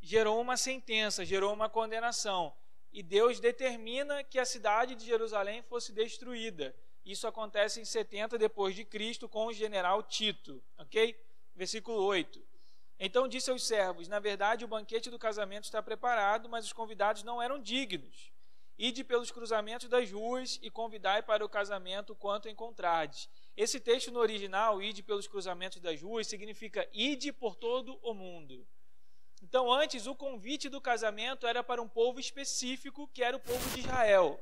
gerou uma sentença, gerou uma condenação. E Deus determina que a cidade de Jerusalém fosse destruída. Isso acontece em 70 depois de Cristo com o general Tito, ok? Versículo 8. Então disse aos servos: na verdade o banquete do casamento está preparado, mas os convidados não eram dignos. Ide pelos cruzamentos das ruas e convidai para o casamento quanto encontrardes. Esse texto no original, ide pelos cruzamentos das ruas, significa ide por todo o mundo. Então antes o convite do casamento era para um povo específico, que era o povo de Israel.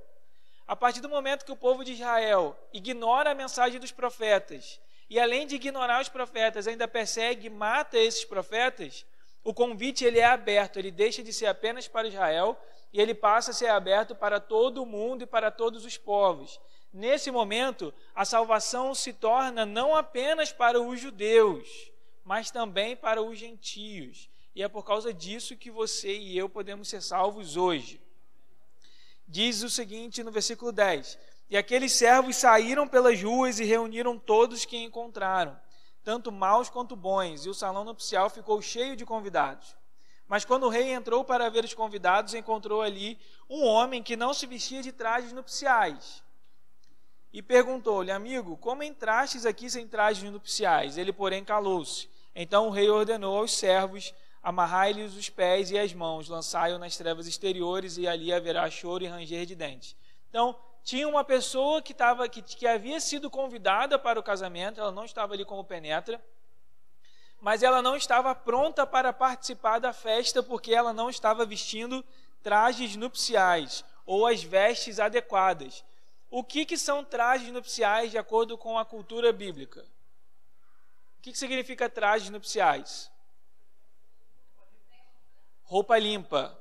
A partir do momento que o povo de Israel ignora a mensagem dos profetas, e além de ignorar os profetas, ainda persegue e mata esses profetas, o convite ele é aberto, ele deixa de ser apenas para Israel, e ele passa a ser aberto para todo o mundo e para todos os povos. Nesse momento, a salvação se torna não apenas para os judeus, mas também para os gentios. E é por causa disso que você e eu podemos ser salvos hoje. Diz o seguinte no versículo 10: e aqueles servos saíram pelas ruas e reuniram todos que encontraram, tanto maus quanto bons, e o salão nupcial ficou cheio de convidados. Mas quando o rei entrou para ver os convidados, encontrou ali um homem que não se vestia de trajes nupciais. E perguntou-lhe: amigo, como entrastes aqui sem trajes nupciais? Ele, porém, calou-se. Então o rei ordenou aos servos: amarrai-lhes os pés e as mãos, lançai-o nas trevas exteriores, e ali haverá choro e ranger de dentes. Então, tinha uma pessoa que havia sido convidada para o casamento, ela não estava ali como penetra, mas ela não estava pronta para participar da festa, porque ela não estava vestindo trajes nupciais, ou as vestes adequadas. O que são trajes nupciais de acordo com a cultura bíblica? O que significa trajes nupciais? Roupa limpa,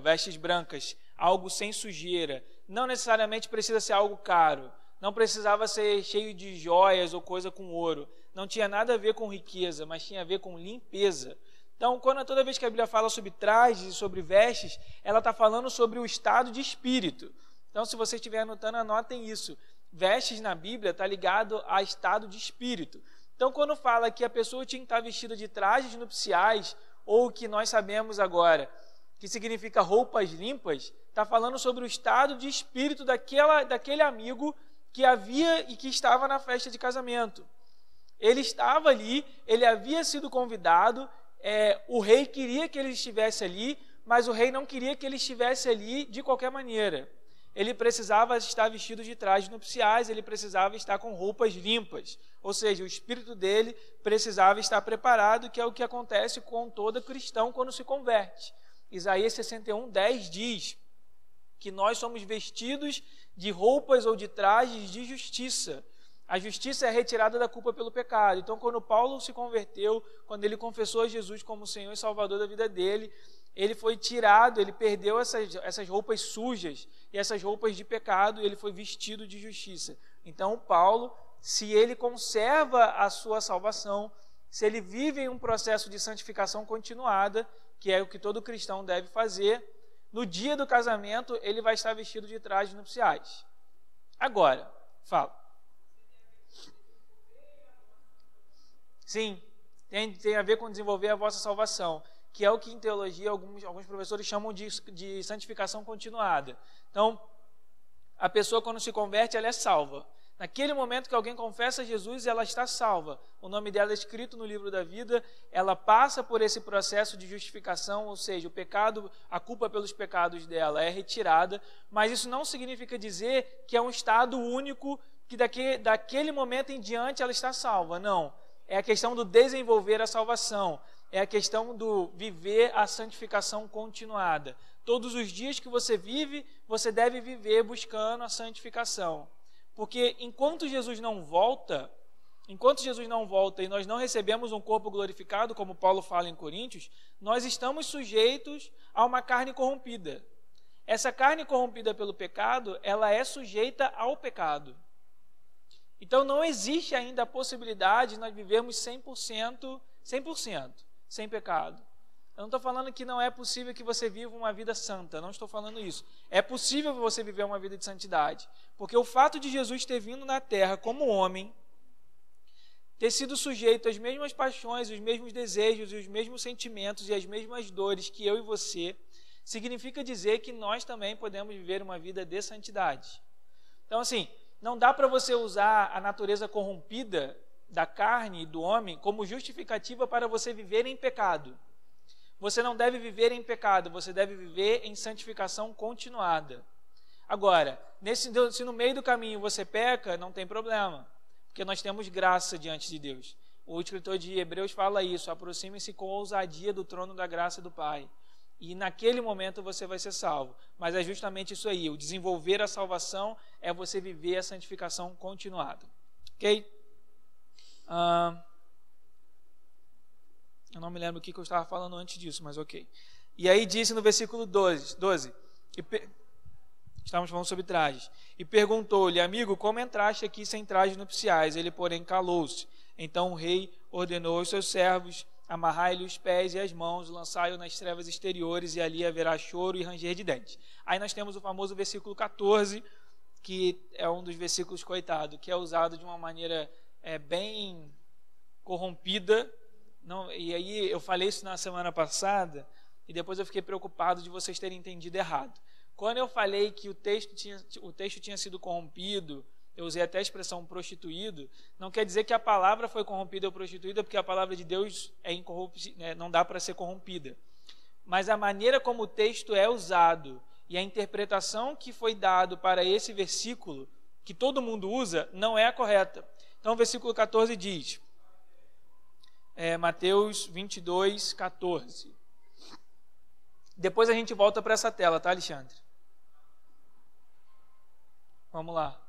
vestes brancas, algo sem sujeira. Não necessariamente precisa ser algo caro, não precisava ser cheio de joias ou coisa com ouro. Não tinha nada a ver com riqueza, mas tinha a ver com limpeza. Então, toda vez que a Bíblia fala sobre trajes e sobre vestes, ela está falando sobre o estado de espírito. Então, se você estiver anotando, anotem isso. Vestes na Bíblia está ligado a estado de espírito. Então, quando fala que a pessoa tinha que estar vestida de trajes nupciais, ou o que nós sabemos agora, que significa roupas limpas, está falando sobre o estado de espírito daquele amigo que havia e que estava na festa de casamento. Ele estava ali, ele havia sido convidado, o rei queria que ele estivesse ali, mas o rei não queria que ele estivesse ali de qualquer maneira. Ele precisava estar vestido de trajes nupciais, ele precisava estar com roupas limpas, ou seja, o espírito dele precisava estar preparado, que é o que acontece com todo cristão quando se converte. Isaías 61:10 diz que nós somos vestidos de roupas ou de trajes de justiça. A justiça é a retirada da culpa pelo pecado. Então, quando Paulo se converteu, quando ele confessou a Jesus como Senhor e Salvador da vida dele, ele foi tirado, ele perdeu essas roupas sujas e essas roupas de pecado, e ele foi vestido de justiça. Então, Paulo, se ele conserva a sua salvação, se ele vive em um processo de santificação continuada, que é o que todo cristão deve fazer, no dia do casamento, ele vai estar vestido de trajes nupciais. Agora, fala. Sim, tem a ver com desenvolver a vossa salvação, que é o que em teologia alguns professores chamam de santificação continuada. Então, a pessoa quando se converte, ela é salva. Naquele momento que alguém confessa Jesus, ela está salva. O nome dela é escrito no livro da vida, ela passa por esse processo de justificação, ou seja, o pecado, a culpa pelos pecados dela é retirada, mas isso não significa dizer que é um estado único, que daquele momento em diante ela está salva. Não, é a questão do desenvolver a salvação, é a questão do viver a santificação continuada. Todos os dias que você vive, você deve viver buscando a santificação. Porque enquanto Jesus não volta e nós não recebemos um corpo glorificado, como Paulo fala em Coríntios, nós estamos sujeitos a uma carne corrompida. Essa carne corrompida pelo pecado, ela é sujeita ao pecado. Então não existe ainda a possibilidade de nós vivermos 100% sem pecado. Eu não estou falando que não é possível que você viva uma vida santa, não estou falando isso. É possível você viver uma vida de santidade, porque o fato de Jesus ter vindo na terra como homem, ter sido sujeito às mesmas paixões, os mesmos desejos, os mesmos sentimentos e as mesmas dores que eu e você, significa dizer que nós também podemos viver uma vida de santidade. Então, assim, não dá para você usar a natureza corrompida da carne e do homem como justificativa para você viver em pecado. Você não deve viver em pecado, você deve viver em santificação continuada. Agora, se no meio do caminho você peca, não tem problema, porque nós temos graça diante de Deus. O escritor de Hebreus fala isso: aproxime-se com ousadia do trono da graça do Pai. E naquele momento você vai ser salvo. Mas é justamente isso aí, o desenvolver a salvação é você viver a santificação continuada. Ok? Eu não me lembro o que eu estava falando antes disso, mas ok. E aí disse no versículo 12 estamos falando sobre trajes, e perguntou-lhe: amigo, como entraste aqui sem trajes nupciais? Ele, porém, calou-se. Então o rei ordenou aos seus servos: amarrai-lhe os pés e as mãos, lançai-o nas trevas exteriores, e ali haverá choro e ranger de dentes. Aí nós temos o famoso versículo 14, que é um dos versículos, coitado, que é usado de uma maneira bem corrompida. Não, e aí eu falei isso na semana passada, e depois eu fiquei preocupado de vocês terem entendido errado. Quando eu falei que o texto tinha sido corrompido, eu usei até a expressão prostituído, não quer dizer que a palavra foi corrompida ou prostituída, porque a palavra de Deus é incorruptível, não dá para ser corrompida. Mas a maneira como o texto é usado e a interpretação que foi dado para esse versículo, que todo mundo usa, não é a correta. Então o versículo 14 diz, Mateus 22, 14. Depois a gente volta para essa tela, tá, Alexandre? Vamos lá.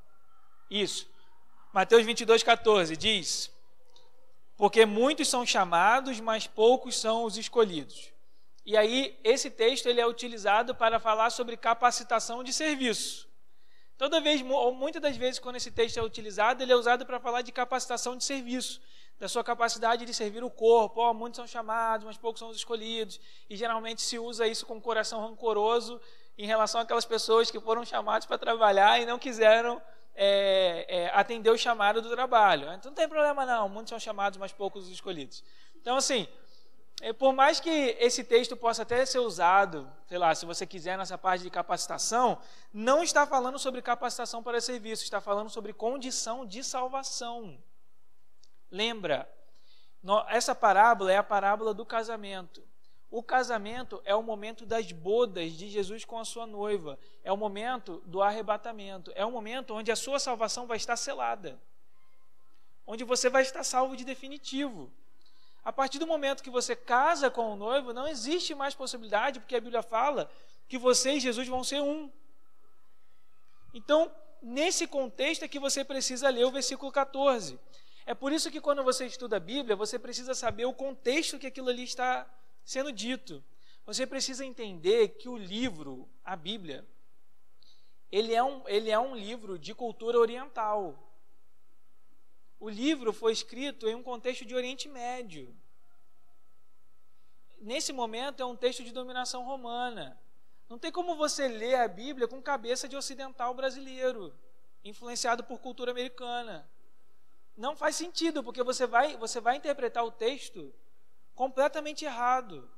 Isso. Mateus 22, 14 diz: porque muitos são chamados, mas poucos são os escolhidos. E aí, esse texto ele é utilizado para falar sobre capacitação de serviço. Muitas das vezes, quando esse texto é utilizado, ele é usado para falar de capacitação de serviço, da sua capacidade de servir o corpo. Muitos são chamados, mas poucos são os escolhidos. E geralmente se usa isso com o coração rancoroso em relação àquelas pessoas que foram chamadas para trabalhar e não quiseram atender o chamado do trabalho. Então não tem problema não, muitos são chamados, mas poucos os escolhidos. Então assim, por mais que esse texto possa até ser usado, sei lá, se você quiser nessa parte de capacitação, não está falando sobre capacitação para serviço, está falando sobre condição de salvação. Lembra, essa parábola é a parábola do casamento. O casamento é o momento das bodas de Jesus com a sua noiva. É o momento do arrebatamento. É o momento onde a sua salvação vai estar selada. Onde você vai estar salvo de definitivo. A partir do momento que você casa com o noivo, não existe mais possibilidade, porque a Bíblia fala que você e Jesus vão ser um. Então, nesse contexto é que você precisa ler o versículo 14. É por isso que quando você estuda a Bíblia, você precisa saber o contexto que aquilo ali está sendo dito. Você precisa entender que o livro, a Bíblia, ele é um livro de cultura oriental. O livro foi escrito em um contexto de Oriente Médio. Nesse momento é um texto de dominação romana. Não tem como você ler a Bíblia com cabeça de ocidental brasileiro, influenciado por cultura americana. Não faz sentido, porque você vai interpretar o texto completamente errado.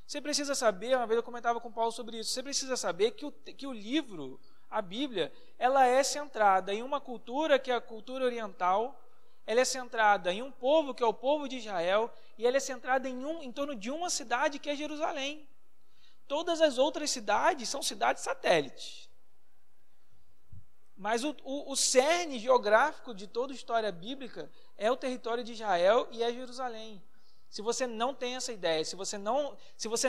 Você precisa saber, uma vez eu comentava com o Paulo sobre isso, você precisa saber que o livro, a Bíblia, ela é centrada em uma cultura que é a cultura oriental, ela é centrada em um povo que é o povo de Israel, e ela é centrada em torno de uma cidade que é Jerusalém. Todas as outras cidades são cidades satélites. Mas o cerne geográfico de toda a história bíblica é o território de Israel e é Jerusalém. Se você não tem essa ideia, se você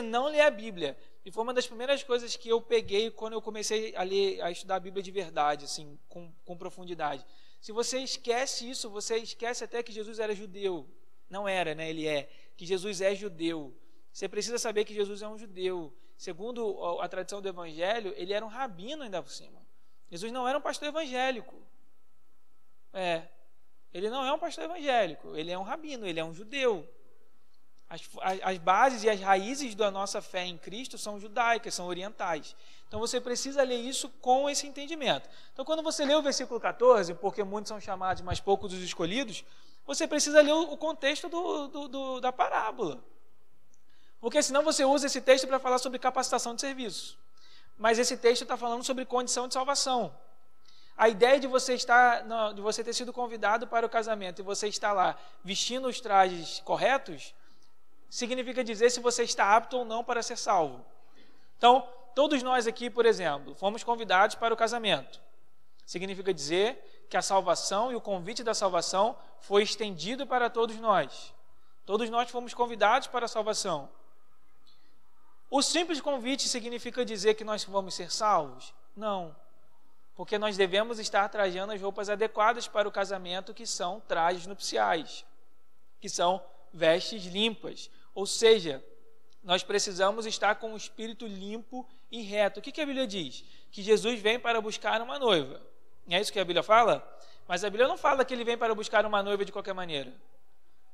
não lê a Bíblia, e foi uma das primeiras coisas que eu peguei quando eu comecei a estudar a Bíblia de verdade, assim, com profundidade. Se você esquece isso, você esquece até que Jesus era judeu. Não era, né? Ele é. Que Jesus é judeu. Você precisa saber que Jesus é um judeu. Segundo a tradição do Evangelho, ele era um rabino ainda por cima. Jesus não era um pastor evangélico. Ele não é um pastor evangélico. Ele é um rabino, ele é um judeu. As bases e as raízes da nossa fé em Cristo são judaicas, são orientais. Então você precisa ler isso com esse entendimento. Então quando você lê o versículo 14, porque muitos são chamados, mas poucos os escolhidos, você precisa ler o contexto da parábola. Porque senão você usa esse texto para falar sobre capacitação de serviço. Mas esse texto está falando sobre condição de salvação. A ideia de você ter sido convidado para o casamento e você estar lá vestindo os trajes corretos, significa dizer se você está apto ou não para ser salvo. Então, todos nós aqui, por exemplo, fomos convidados para o casamento. Significa dizer que a salvação e o convite da salvação foi estendido para todos nós. Todos nós fomos convidados para a salvação. O simples convite significa dizer que nós vamos ser salvos? Não. Porque nós devemos estar trajando as roupas adequadas para o casamento, que são trajes nupciais, que são vestes limpas. Ou seja, nós precisamos estar com o espírito limpo e reto. O que a Bíblia diz? Que Jesus vem para buscar uma noiva. Não é isso que a Bíblia fala? Mas a Bíblia não fala que ele vem para buscar uma noiva de qualquer maneira.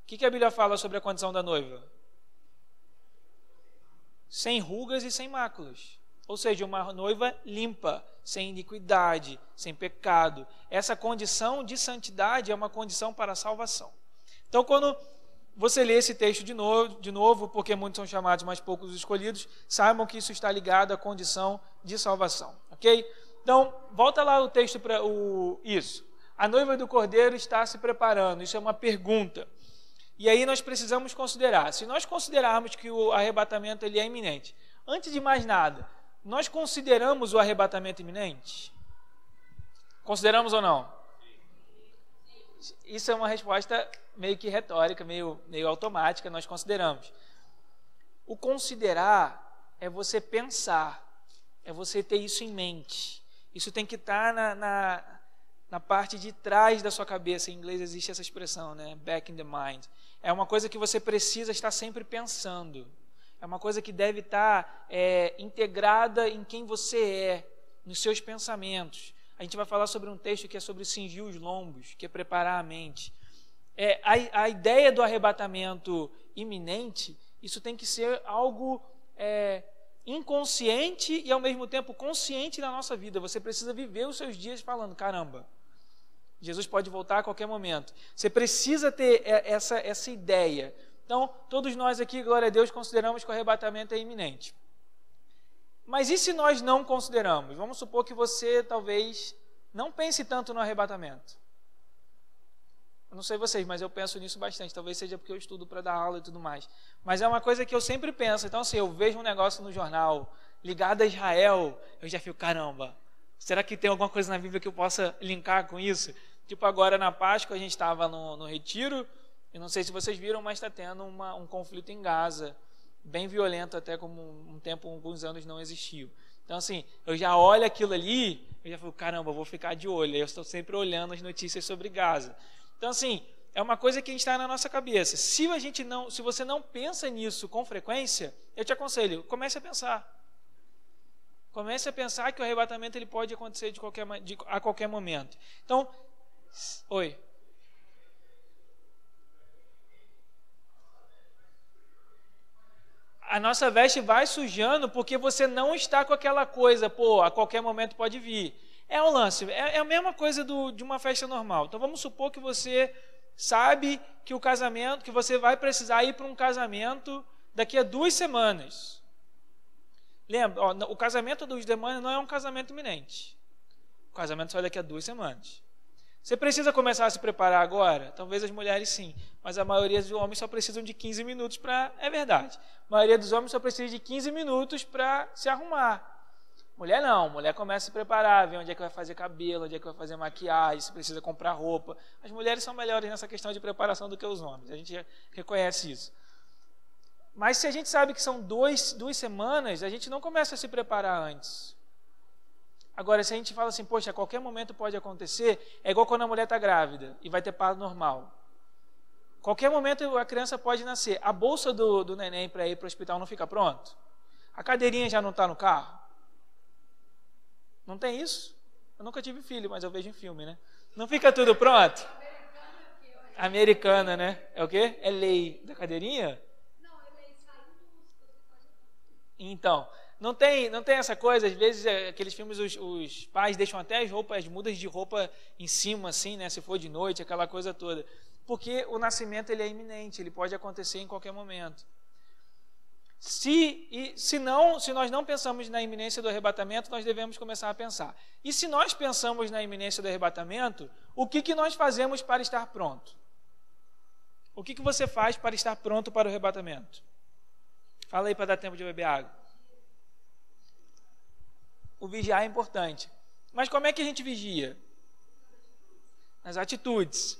O que a Bíblia fala sobre a condição da noiva? Sem rugas e sem máculas. Ou seja, uma noiva limpa, sem iniquidade, sem pecado. Essa condição de santidade é uma condição para a salvação. Então, quando você lê esse texto de novo, porque muitos são chamados, mas poucos escolhidos, saibam que isso está ligado à condição de salvação. Ok? Então, volta lá o texto para isso. A noiva do Cordeiro está se preparando. Isso é uma pergunta. E aí nós precisamos considerar. Se nós considerarmos que o arrebatamento ele é iminente, antes de mais nada, nós consideramos o arrebatamento iminente? Consideramos ou não? Isso é uma resposta meio que retórica, meio automática, nós consideramos. O considerar é você pensar, é você ter isso em mente. Isso tem que estar na parte de trás da sua cabeça. Em inglês existe essa expressão, né? Back in the mind. É uma coisa que você precisa estar sempre pensando. É uma coisa que deve estar integrada em quem você é, nos seus pensamentos. A gente vai falar sobre um texto que é sobre cingir os lombos, que é preparar a mente. A ideia do arrebatamento iminente, isso tem que ser algo inconsciente e ao mesmo tempo consciente na nossa vida. Você precisa viver os seus dias falando, caramba, Jesus pode voltar a qualquer momento. Você precisa ter essa ideia. Então, todos nós aqui, glória a Deus, consideramos que o arrebatamento é iminente. Mas e se nós não consideramos? Vamos supor que você talvez não pense tanto no arrebatamento. Eu não sei vocês, mas eu penso nisso bastante. Talvez seja porque eu estudo para dar aula e tudo mais. Mas é uma coisa que eu sempre penso. Então, assim, eu vejo um negócio no jornal ligado a Israel, eu já fico, caramba, será que tem alguma coisa na Bíblia que eu possa linkar com isso? Tipo, agora na Páscoa a gente estava no retiro, eu não sei se vocês viram, mas está tendo um conflito em Gaza, bem violento, até como alguns anos não existiu. Então, assim, eu já olho aquilo ali, eu já falo, caramba, eu vou ficar de olho. Eu estou sempre olhando as notícias sobre Gaza. Então, assim, é uma coisa que está na nossa cabeça. Se você não pensa nisso com frequência, eu te aconselho, comece a pensar. Comece a pensar que o arrebatamento ele pode acontecer a qualquer momento. Então, oi. A nossa veste vai sujando porque você não está com aquela coisa, a qualquer momento pode vir. É um lance, é a mesma coisa de uma festa normal. Então vamos supor que você sabe que que você vai precisar ir para um casamento daqui a 2 semanas. Lembra, o casamento dos demônios não é um casamento iminente. O casamento só é daqui a 2 semanas. Você precisa começar a se preparar agora? Talvez as mulheres sim, mas a maioria dos homens só precisam de 15 minutos para... É verdade. A maioria dos homens só precisa de 15 minutos para se arrumar. Mulher não. Mulher começa a se preparar, ver onde é que vai fazer cabelo, onde é que vai fazer maquiagem, se precisa comprar roupa. As mulheres são melhores nessa questão de preparação do que os homens. A gente reconhece isso. Mas se a gente sabe que são 2 semanas, a gente não começa a se preparar antes. Agora, se a gente fala assim, poxa, a qualquer momento pode acontecer, é igual quando a mulher está grávida e vai ter parto normal. Qualquer momento a criança pode nascer. A bolsa do neném para ir para o hospital não fica pronto? A cadeirinha já não está no carro? Não tem isso? Eu nunca tive filho, mas eu vejo em filme, né? Não fica tudo pronto? Americana, né? É o quê? É lei da cadeirinha? Não, é lei. Então... Não tem essa coisa, às vezes aqueles filmes os pais deixam até as mudas de roupa em cima, assim, né? Se for de noite, aquela coisa toda. porque o nascimento ele é iminente, ele pode acontecer em qualquer momento. Se nós não pensamos na iminência do arrebatamento, nós devemos começar a pensar. E se nós pensamos na iminência do arrebatamento, o que nós fazemos para estar pronto? O que você faz para estar pronto para o arrebatamento? Fala aí para dar tempo de beber água. O vigiar é importante. Mas como é que a gente vigia? Nas atitudes.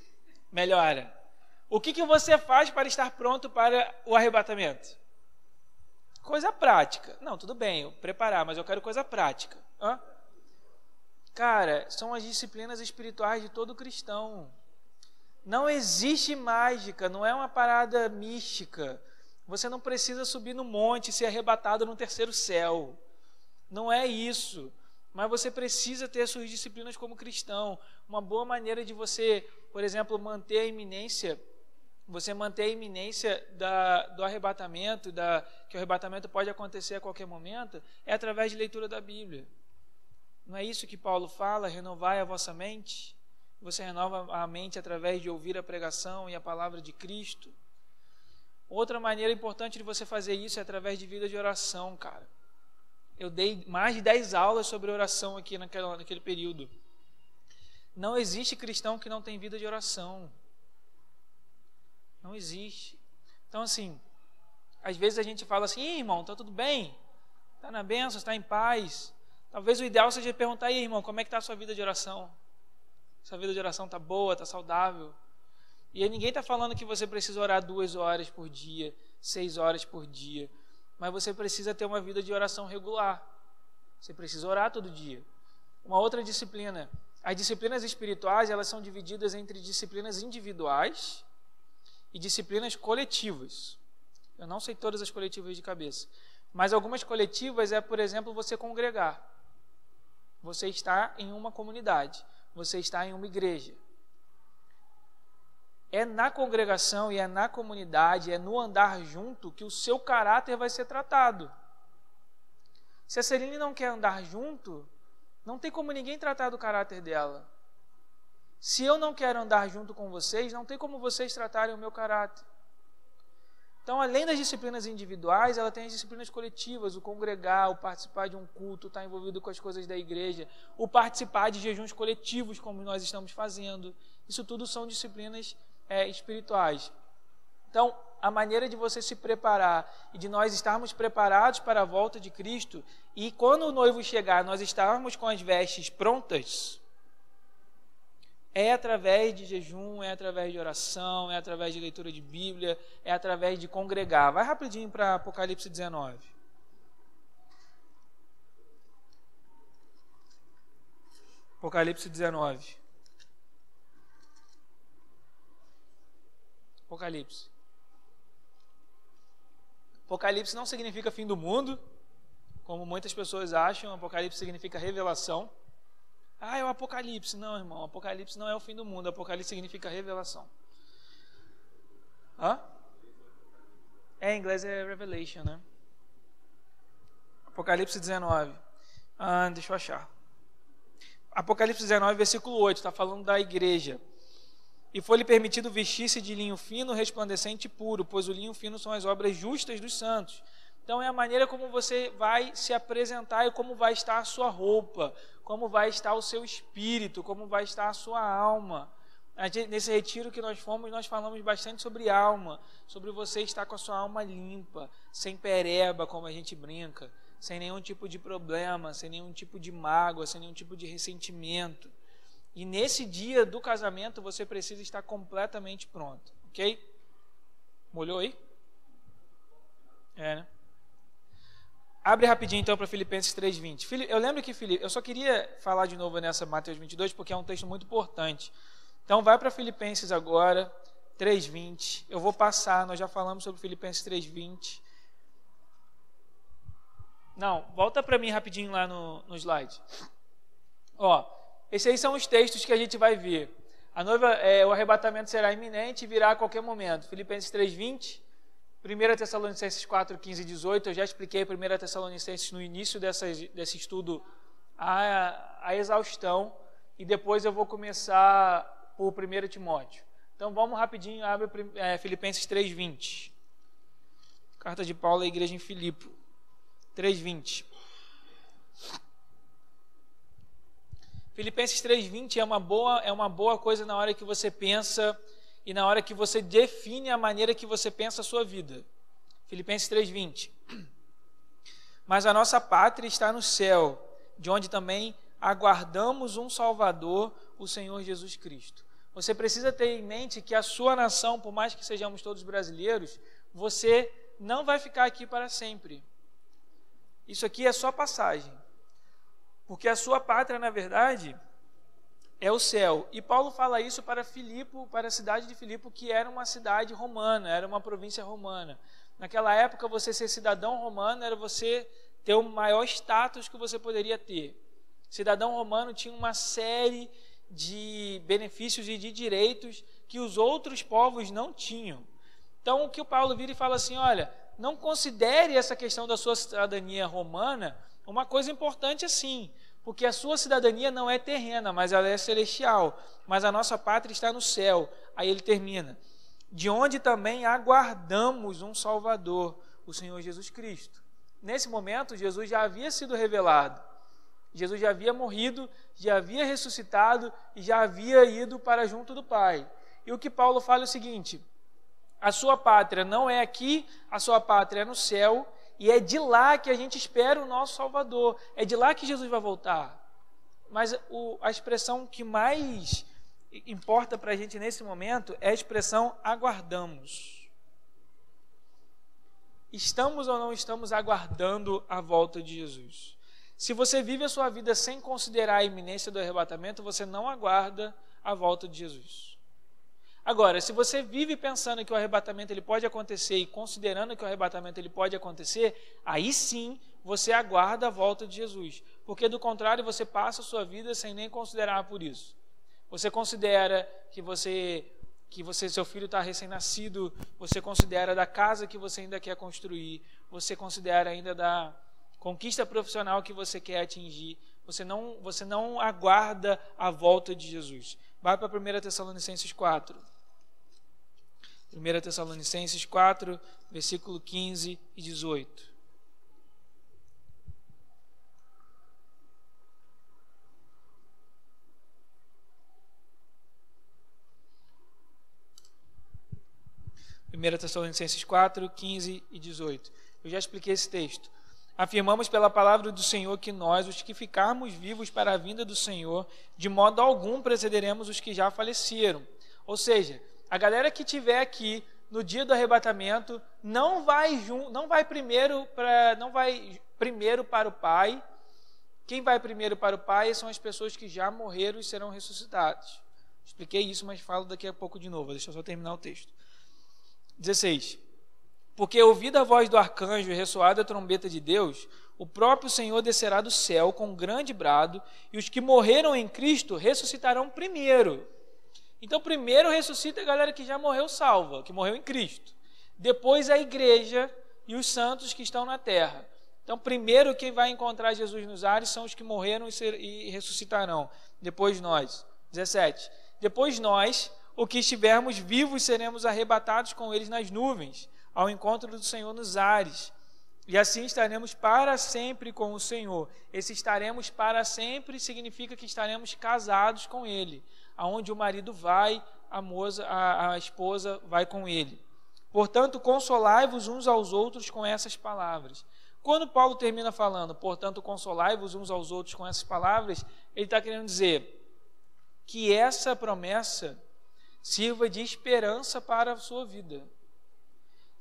Melhora. O que você faz para estar pronto para o arrebatamento? Coisa prática. Não, tudo bem, eu preparar, mas eu quero coisa prática. Hã? Cara, são as disciplinas espirituais de todo cristão. Não existe mágica, não é uma parada mística. Você não precisa subir no monte e ser arrebatado no terceiro céu. Não é isso. Mas você precisa ter suas disciplinas como cristão. Uma boa maneira de você, por exemplo, manter a iminência, do arrebatamento, que o arrebatamento pode acontecer a qualquer momento, é através de leitura da Bíblia. Não é isso que Paulo fala? Renovai a vossa mente. Você renova a mente através de ouvir a pregação e a palavra de Cristo. Outra maneira importante de você fazer isso é através de vida de oração, cara. Eu dei mais de 10 aulas sobre oração aqui naquele período. Não existe cristão que não tem vida de oração. Não existe. Então, assim, às vezes a gente fala assim, irmão, tá tudo bem? Tá na bênção, está em paz? Talvez o ideal seja perguntar, irmão, como é que está a sua vida de oração? Sua vida de oração está boa, está saudável? E aí ninguém está falando que você precisa orar 2 horas por dia, 6 horas por dia. Mas você precisa ter uma vida de oração regular. Você precisa orar todo dia. Uma outra disciplina. As disciplinas espirituais, elas são divididas entre disciplinas individuais e disciplinas coletivas. Eu não sei todas as coletivas de cabeça. Mas algumas coletivas é, por exemplo, você congregar. Você está em uma comunidade. Você está em uma igreja. É na congregação e é na comunidade, é no andar junto que o seu caráter vai ser tratado. Se a Celine não quer andar junto, não tem como ninguém tratar do caráter dela. Se eu não quero andar junto com vocês, não tem como vocês tratarem o meu caráter. Então, além das disciplinas individuais, ela tem as disciplinas coletivas, o congregar, o participar de um culto, estar envolvido com as coisas da igreja, o participar de jejuns coletivos, como nós estamos fazendo. Isso tudo são disciplinas espirituais. Então, a maneira de você se preparar e de nós estarmos preparados para a volta de Cristo e quando o noivo chegar, nós estarmos com as vestes prontas, é através de jejum, é através de oração, é através de leitura de Bíblia, é através de congregar. Vai rapidinho para Apocalipse 19. Apocalipse 19. Apocalipse. Apocalipse não significa fim do mundo, como muitas pessoas acham. Apocalipse significa revelação. É o Apocalipse. Não, irmão, Apocalipse não é o fim do mundo. Apocalipse significa revelação. Em inglês é Revelation, né? Apocalipse 19. Deixa eu achar. Apocalipse 19, versículo 8, está falando da igreja. E foi-lhe permitido vestir-se de linho fino, resplandecente e puro, pois o linho fino são as obras justas dos santos. Então é a maneira como você vai se apresentar e como vai estar a sua roupa, como vai estar o seu espírito, como vai estar a sua alma. Nesse retiro que nós fomos, nós falamos bastante sobre alma, sobre você estar com a sua alma limpa, sem pereba, como a gente brinca, sem nenhum tipo de problema, sem nenhum tipo de mágoa, sem nenhum tipo de ressentimento. E nesse dia do casamento você precisa estar completamente pronto, ok? Molhou aí? Né? Abre rapidinho então para Filipenses 3:20. Eu lembro que eu só queria falar de novo nessa Mateus 22 porque é um texto muito importante. Então vai para Filipenses agora, 3:20. Eu vou passar, nós já falamos sobre Filipenses 3:20. Não, volta para mim rapidinho lá no slide. Esses aí são os textos que a gente vai ver. O arrebatamento será iminente e virá a qualquer momento. Filipenses 3:20, 1 Tessalonicenses 4:15 e 18. Eu já expliquei 1 Tessalonicenses no início desse estudo a exaustão. E depois eu vou começar por 1 Timóteo. Então vamos rapidinho, abre Filipenses 3:20. Carta de Paulo à igreja em Filipe. 3:20. Filipenses 3:20 é uma boa coisa na hora que você pensa e na hora que você define a maneira que você pensa a sua vida. Filipenses 3:20. Mas a nossa pátria está no céu, de onde também aguardamos um Salvador, o Senhor Jesus Cristo. Você precisa ter em mente que a sua nação, por mais que sejamos todos brasileiros, você não vai ficar aqui para sempre. Isso aqui é só passagem. Porque a sua pátria, na verdade, é o céu. E Paulo fala isso para Filipe, para a cidade de Filipe, que era uma cidade romana, era uma província romana. Naquela época, você ser cidadão romano era você ter o maior status que você poderia ter. Cidadão romano tinha uma série de benefícios e de direitos que os outros povos não tinham. Então, o que o Paulo vira e fala assim, olha, não considere essa questão da sua cidadania romana uma coisa importante assim, porque a sua cidadania não é terrena, mas ela é celestial, mas a nossa pátria está no céu. Aí ele termina, de onde também aguardamos um Salvador, o Senhor Jesus Cristo. Nesse momento, Jesus já havia sido revelado. Jesus já havia morrido, já havia ressuscitado e já havia ido para junto do Pai. E o que Paulo fala é o seguinte, a sua pátria não é aqui, a sua pátria é no céu, e é de lá que a gente espera o nosso Salvador, é de lá que Jesus vai voltar. Mas a expressão que mais importa para a gente nesse momento é a expressão aguardamos. Estamos ou não estamos aguardando a volta de Jesus? Se você vive a sua vida sem considerar a iminência do arrebatamento, você não aguarda a volta de Jesus. Agora, se você vive pensando que o arrebatamento ele pode acontecer e considerando que o arrebatamento ele pode acontecer, aí sim você aguarda a volta de Jesus. Porque do contrário, você passa a sua vida sem nem considerar por isso. Você considera que seu filho está recém-nascido, você considera da casa que você ainda quer construir, você considera ainda da conquista profissional que você quer atingir, você não aguarda a volta de Jesus. Vai para 1 Tessalonicenses 4. 1 Tessalonicenses 4, versículo 15 e 18. Tessalonicenses 4, 15 e 18. Eu já expliquei esse texto. Afirmamos pela palavra do Senhor que nós, os que ficarmos vivos para a vinda do Senhor, de modo algum precederemos os que já faleceram. Ou seja, a galera que estiver aqui no dia do arrebatamento não vai primeiro para o Pai. Quem vai primeiro para o Pai são as pessoas que já morreram e serão ressuscitadas. Expliquei isso, mas falo daqui a pouco de novo. Deixa eu só terminar o texto. 16. Porque ouvida a voz do arcanjo e ressoada a trombeta de Deus, o próprio Senhor descerá do céu com um grande brado, e os que morreram em Cristo ressuscitarão primeiro. Então, primeiro ressuscita a galera que já morreu salva, que morreu em Cristo. Depois a igreja e os santos que estão na terra. Então, primeiro quem vai encontrar Jesus nos ares são os que morreram e ressuscitarão. Depois nós. 17. Depois nós, o que estivermos vivos, seremos arrebatados com eles nas nuvens, ao encontro do Senhor nos ares, e assim estaremos para sempre com o Senhor. Esse estaremos para sempre significa que estaremos casados com Ele, aonde o marido vai, a esposa vai com ele. Portanto, consolai-vos uns aos outros com essas palavras. Quando Paulo termina falando, portanto, consolai-vos uns aos outros com essas palavras, ele está querendo dizer que essa promessa sirva de esperança para a sua vida.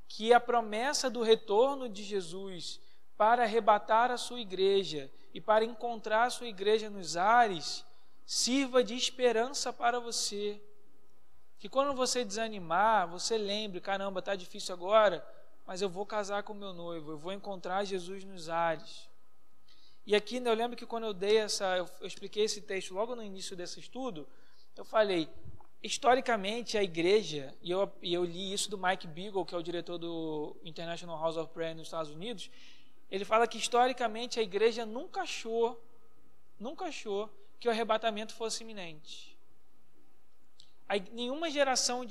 Que a promessa do retorno de Jesus para arrebatar a sua igreja e para encontrar a sua igreja nos ares sirva de esperança para você. Que quando você desanimar, você lembre, caramba, está difícil agora, mas eu vou casar com meu noivo, eu vou encontrar Jesus nos ares. E aqui eu lembro que quando eu expliquei esse texto logo no início desse estudo, eu falei, historicamente a igreja, e eu li isso do Mike Beagle, que é o diretor do International House of Prayer nos Estados Unidos, ele fala que historicamente a igreja nunca achou que o arrebatamento fosse iminente. nenhuma geração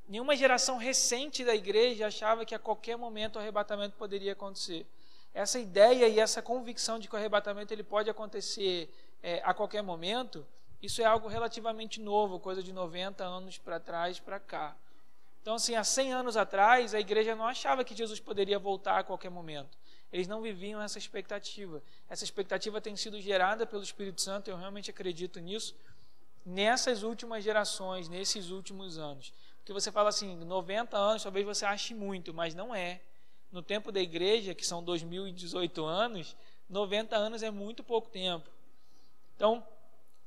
nenhuma geração recente da igreja achava que a qualquer momento o arrebatamento poderia acontecer. Essa ideia e essa convicção de que o arrebatamento ele pode acontecer a qualquer momento, isso é algo relativamente novo, coisa de 90 anos para trás, para cá. Então, assim, há 100 anos atrás, a igreja não achava que Jesus poderia voltar a qualquer momento. Eles não viviam essa expectativa. Essa expectativa tem sido gerada pelo Espírito Santo, eu realmente acredito nisso, nessas últimas gerações, nesses últimos anos. Porque você fala assim, 90 anos, talvez você ache muito, mas não é. No tempo da igreja, que são 2018 anos, 90 anos é muito pouco tempo. Então,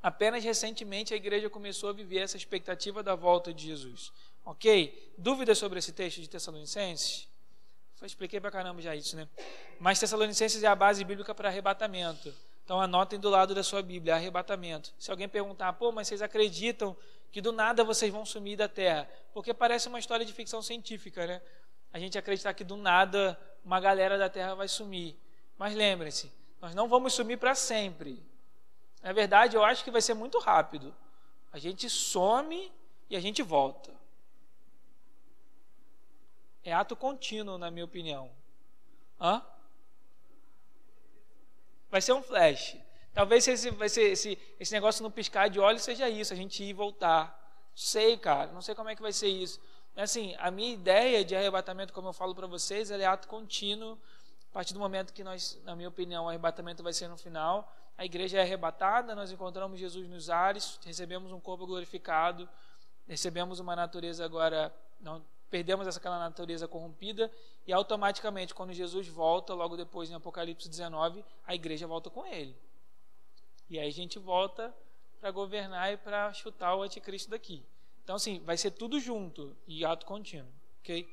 apenas recentemente a igreja começou a viver essa expectativa da volta de Jesus. Ok? Dúvidas sobre esse texto de Tessalonicenses? Eu expliquei pra caramba já isso, né? Mas Tessalonicenses é a base bíblica para arrebatamento. Então anotem do lado da sua Bíblia, arrebatamento. Se alguém perguntar, mas vocês acreditam que do nada vocês vão sumir da terra? Porque parece uma história de ficção científica, né? A gente acreditar que do nada uma galera da terra vai sumir. Mas lembrem-se, nós não vamos sumir para sempre. Na verdade, eu acho que vai ser muito rápido. A gente some e a gente volta. É ato contínuo, na minha opinião. Vai ser um flash. Talvez esse negócio no piscar de olhos seja isso, a gente ir e voltar. Sei, cara, não sei como é que vai ser isso. Assim, a minha ideia de arrebatamento, como eu falo para vocês, ela é ato contínuo. A partir do momento que nós, na minha opinião, o arrebatamento vai ser no final, a igreja é arrebatada, nós encontramos Jesus nos ares, recebemos um corpo glorificado, recebemos uma natureza agora, não perdemos aquela natureza corrompida, e automaticamente, quando Jesus volta, logo depois em Apocalipse 19, a igreja volta com ele. E aí a gente volta para governar e para chutar o anticristo daqui. Então, assim, vai ser tudo junto e ato contínuo, ok?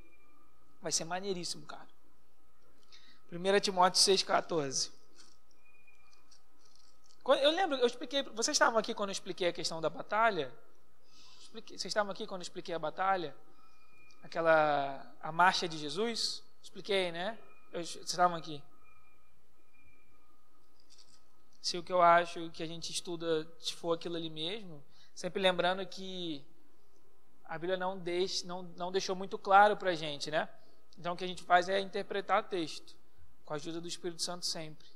Vai ser maneiríssimo, cara. 1 Timóteo 6,14. Eu lembro, eu expliquei, vocês estavam aqui quando eu expliquei a questão da batalha? Vocês estavam aqui quando eu expliquei a batalha? A marcha de Jesus? Expliquei, né? Vocês estavam aqui. Se o que eu acho que a gente estuda, se for aquilo ali mesmo, sempre lembrando que a Bíblia não deixou muito claro para a gente, né? Então o que a gente faz é interpretar o texto, com a ajuda do Espírito Santo sempre.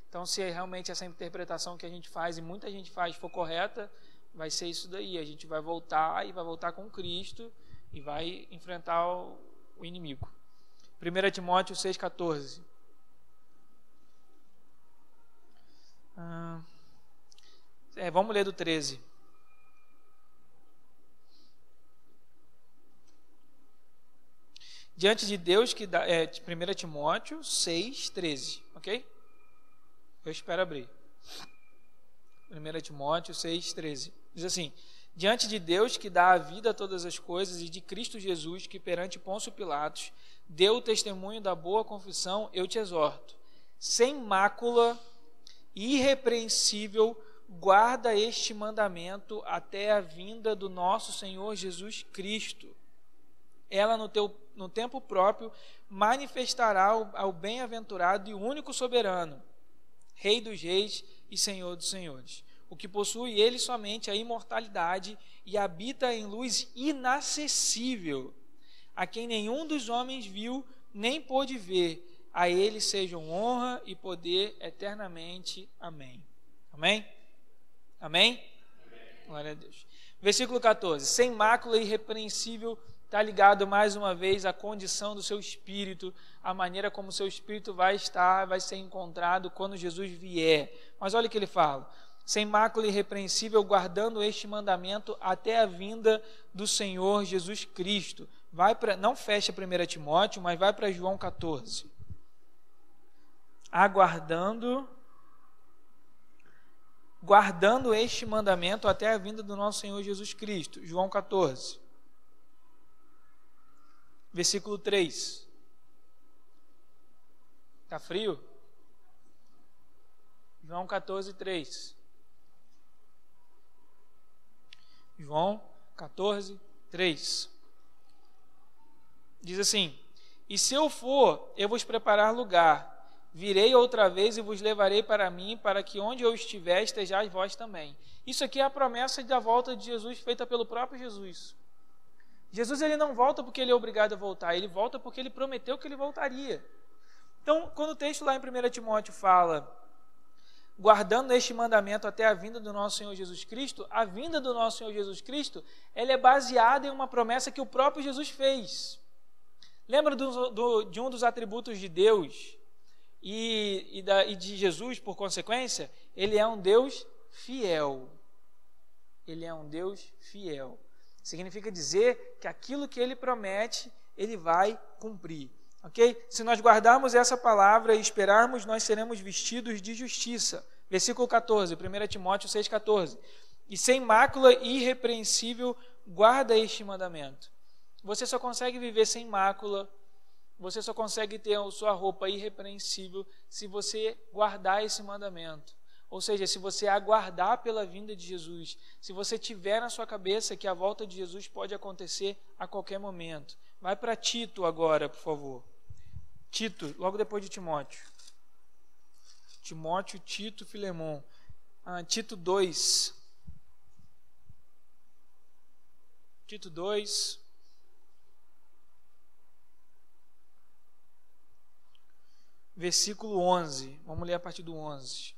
Então se realmente essa interpretação que a gente faz, e muita gente faz, for correta, vai ser isso daí. A gente vai voltar e vai voltar com Cristo e vai enfrentar o inimigo. 1 Timóteo 6,14. Vamos ler do 13. Diante de Deus que dá, 1 Timóteo 6,13, ok? Eu espero abrir. 1 Timóteo 6,13. Diz assim: diante de Deus que dá a vida a todas as coisas e de Cristo Jesus que perante Pôncio Pilatos deu o testemunho da boa confissão, eu te exorto, sem mácula, irrepreensível, guarda este mandamento até a vinda do nosso Senhor Jesus Cristo. Ela no tempo próprio manifestará ao bem-aventurado e único soberano, Rei dos reis e Senhor dos senhores, o que possui ele somente a imortalidade e habita em luz inacessível, a quem nenhum dos homens viu nem pôde ver. A ele sejam honra e poder eternamente. Amém. Amém? Amém? Amém. Glória a Deus. Versículo 14. Sem mácula e irrepreensível, está ligado mais uma vez à condição do seu espírito, a maneira como o seu espírito vai ser encontrado quando Jesus vier. Mas olha o que ele fala: sem mácula e irrepreensível, guardando este mandamento até a vinda do Senhor Jesus Cristo. Não fecha 1 Timóteo, mas vai para João 14. Guardando este mandamento até a vinda do nosso Senhor Jesus Cristo. João 14. Versículo 3. Está frio? João 14, 3. João 14, 3. Diz assim: e se eu for, eu vos preparar lugar, virei outra vez e vos levarei para mim, para que onde eu estiver, estejais vós também. Isso aqui é a promessa da volta de Jesus, feita pelo próprio Jesus. Jesus ele não volta porque ele é obrigado a voltar, ele volta porque ele prometeu que ele voltaria. Então, quando o texto lá em 1 Timóteo fala, guardando este mandamento até a vinda do nosso Senhor Jesus Cristo, a vinda do nosso Senhor Jesus Cristo, ela é baseada em uma promessa que o próprio Jesus fez. Lembra de um dos atributos de Deus e de Jesus, por consequência? Ele é um Deus fiel. Ele é um Deus fiel. Significa dizer que aquilo que ele promete, ele vai cumprir. Ok? Se nós guardarmos essa palavra e esperarmos, nós seremos vestidos de justiça. Versículo 14, 1 Timóteo 6,14. E sem mácula e irrepreensível, guarda este mandamento. Você só consegue viver sem mácula, você só consegue ter a sua roupa irrepreensível se você guardar esse mandamento. Ou seja, se você aguardar pela vinda de Jesus, se você tiver na sua cabeça que a volta de Jesus pode acontecer a qualquer momento. Vai para Tito agora, por favor. Tito, logo depois de Timóteo. Timóteo, Tito, Filemon. Tito 2. Tito 2. Versículo 11. Vamos ler a partir do 11.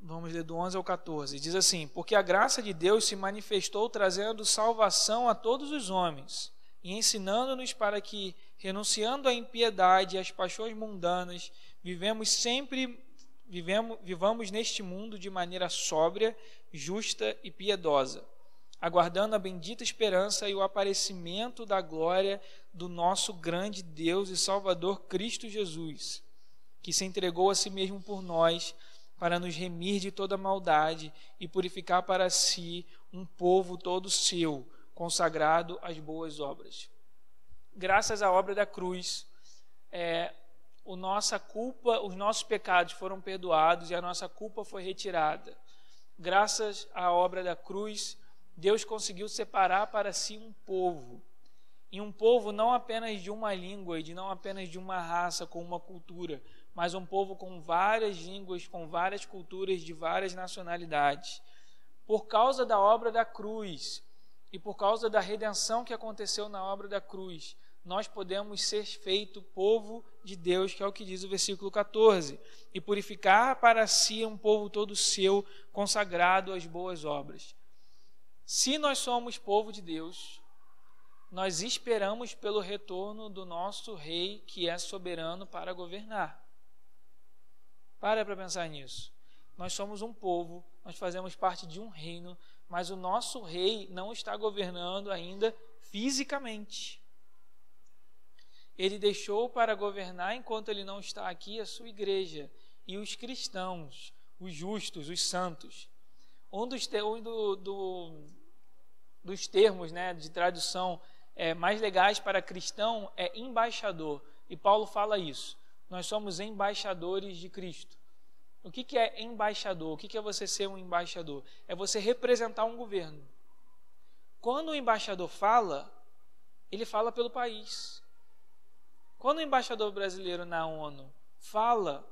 Vamos ler do 11 ao 14. Diz assim: porque a graça de Deus se manifestou trazendo salvação a todos os homens, e ensinando-nos para que, renunciando à impiedade e às paixões mundanas, vivamos neste mundo de maneira sóbria, justa e piedosa, aguardando a bendita esperança e o aparecimento da glória do nosso grande Deus e Salvador Cristo Jesus, que se entregou a si mesmo por nós, para nos remir de toda maldade e purificar para si um povo todo seu, consagrado às boas obras. Graças à obra da cruz, os nossos pecados foram perdoados e a nossa culpa foi retirada. Graças à obra da cruz, Deus conseguiu separar para si um povo. E um povo não apenas de uma língua e não apenas de uma raça com uma cultura, mas um povo com várias línguas, com várias culturas, de várias nacionalidades. Por causa da obra da cruz e por causa da redenção que aconteceu na obra da cruz, nós podemos ser feito povo de Deus, que é o que diz o versículo 14, e purificar para si um povo todo seu, consagrado às boas obras. Se nós somos povo de Deus, nós esperamos pelo retorno do nosso rei, que é soberano para governar. Para pensar nisso. Nós somos um povo, nós fazemos parte de um reino, mas o nosso rei não está governando ainda fisicamente. Ele deixou para governar, enquanto ele não está aqui, a sua igreja e os cristãos, os justos, os santos. Um dos termos, né, de tradução mais legais para cristão é embaixador. E Paulo fala isso. Nós somos embaixadores de Cristo. O que é embaixador? O que é você ser um embaixador? É você representar um governo. Quando o embaixador fala, ele fala pelo país. Quando o embaixador brasileiro na ONU fala,